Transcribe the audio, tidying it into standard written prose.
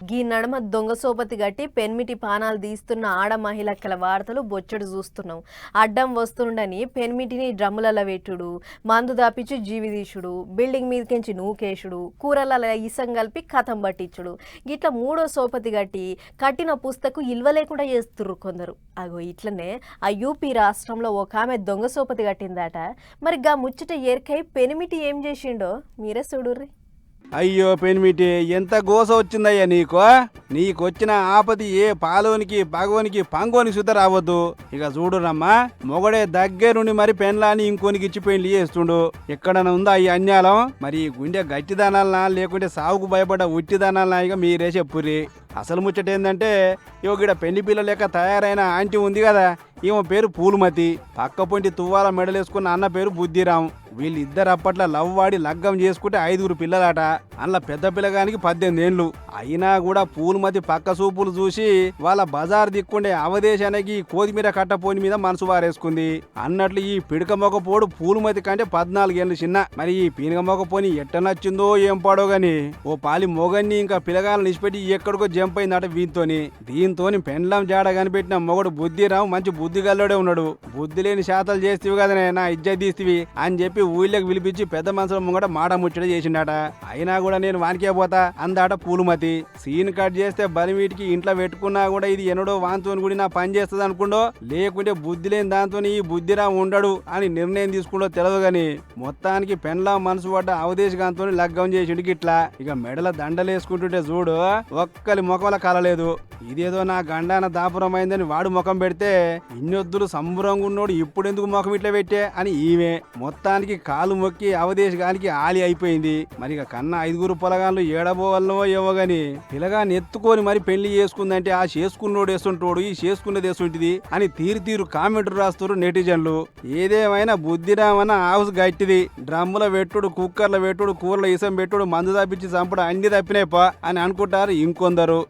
గీ నడమ దొంగ సోపతి గట్టి పెన్మిటి పానాలు తీస్తున్న ఆడ మహిళక్కల వార్తలు బొచ్చడు చూస్తున్నాం. అడ్డం వస్తుండని పెన్మిటిని డ్రమ్ములలో పెట్టుడు, మందు దాపిచ్చి జీవిదీశుడు, బిల్డింగ్ మీదకించి నూకేశుడు, కూరల ఇసం కలిపి కథం పట్టించుడు, గిట్ల మూడో సోపతి గట్టి కట్టిన పుస్తకు ఇల్వ లేకుండా చేస్తుర్రు కొందరు. అగో ఇట్లనే ఆ యూపీ రాష్ట్రంలో ఒక ఆమె దొంగ సోపతి కట్టిందట. మరి గా ముచ్చట ఏర్కై పెనిమిటి ఏం చేసిండో మీరే చూడుర్రి. అయ్యో పెనిమిటి, ఎంత గోస వచ్చిందయ్యా నీకొచ్చిన ఆపది ఏ పాలోనికి పగోనికి పంగోనికి సుత రావద్దు. ఇక చూడురమ్మా, మొగడే దగ్గరుండి మరి పెన్లాని ఇంకోనికి ఇచ్చి పెళ్లి చేస్తుండు. ఎక్కడన్నా ఉందా ఈ అన్యాలం? మరి గుండె గట్టిదనాలనా లేకుంటే సాగుకు భయపడ్డ ఉట్టిదనాలనా? ఇక మీరే చెప్పుర్రి. అసలు ముచ్చట ఏంటంటే, గిడ పెళ్లి పిల్ల లెక్క తయారైన ఆంటీ ఉంది కదా, ఈమె పేరు పూలుమతి, పక్క పొంటి తువ్వాల మెడలేసుకున్న అన్న పేరు బుద్ధిరాం. వీళ్ళిద్దరు అప్పట్లో లవ్ వాడి లగ్గం చేసుకుంటే 5 పిల్లలాట. అందులో పెద్ద పిల్లగానికి 18 ఏండ్లు. అయినా కూడా పూలుమతి పక్క చూపులు చూసి వాళ్ళ బజార్ దిక్కుండే అవదేశానికి కోతిమీర కట్టపోని మీద మనసు వారేసుకుంది. అన్నట్లు ఈ పిడక మొగపోడు పూలుమతి కంటే 14 ఏళ్ళు చిన్న. మరి ఈ పీనక మొగపోని ఎట్ట నచ్చిందో ఏం పాడో గాని ఓ పాలి మొగన్ని ఇంకా పిల్లగాలను నిష్పెట్టి ఎక్కడికో జంప్ అయిందట వీంతోని. దీంతోని పెండ్లం జాడ కనిపెట్టిన మొగడు బుద్ధిరాం మంచి బుద్ధి గల్లోడే ఉన్నాడు. బుద్ధి లేని శాతాలు చేస్తేవి కదనే నా ఇజ్జత్ తీస్తేవి అని చెప్పి ఊళ్ళకి పిలిపించి పెద్ద మనసుల ముంగట మాట ముచ్చట చేసిండట. అయినా కూడా నేను వానికే పోతా అందాట పూలుమతి. సీన్ కట్ చేస్తే బలిమీటికి ఇంట్లో పెట్టుకున్నా కూడా ఇది ఎన్నడో వాంతోని కూడా నా పని చేస్తుంది అనుకుండో, లేకుంటే బుద్ధి లేని దాంతో ఈ బుద్ధిరాం ఉండడు అని నిర్ణయం తీసుకుంటో తెలియదు గాని మొత్తానికి పెండ్లా మనసు పడ్డ అవదేశకాంతో లగ్గం చేసిండు గిట్లా. ఇక మెడల దండలేసుకుంటుంటే చూడు, ఒక్కలి ముఖంలో కలలేదు. ఇదేదో నా గండాన దాపురం అయిందని వాడు ముఖం పెడితే ఇన్నొద్దులు సంబురంగా ఉన్నోడు ఇప్పుడెందుకు ముఖం ఇట్లా పెట్టే అని ఈమె. మొత్తానికి కాలు మొక్కి అవదేశగానికి ఆలి అయిపోయింది. మరి ఇక కన్నా 5 పొలగాళ్ళు ఏడబోవల్లో ఏవో గాని పిల్లగాన్ని ఎత్తుకొని మరి పెళ్లి చేసుకుందంటే ఆ చేసుకున్నోడు వేస్తుంటోడు, ఈ చేసుకున్నది వేస్తుంటిది అని తీరు కామెంట్లు రాస్తారు నెటిజన్లు. ఏదేమైనా బుద్ధిరామన్న హౌస్ గట్టిది. డ్రమ్ముల పెట్టుడు, కుక్కర్ల పెట్టుడు, కూరల ఇసం పెట్టుడు, మందు తప్పించి చంపడం అన్ని తప్పినాయిపా అని అనుకుంటారు ఇంకొందరు.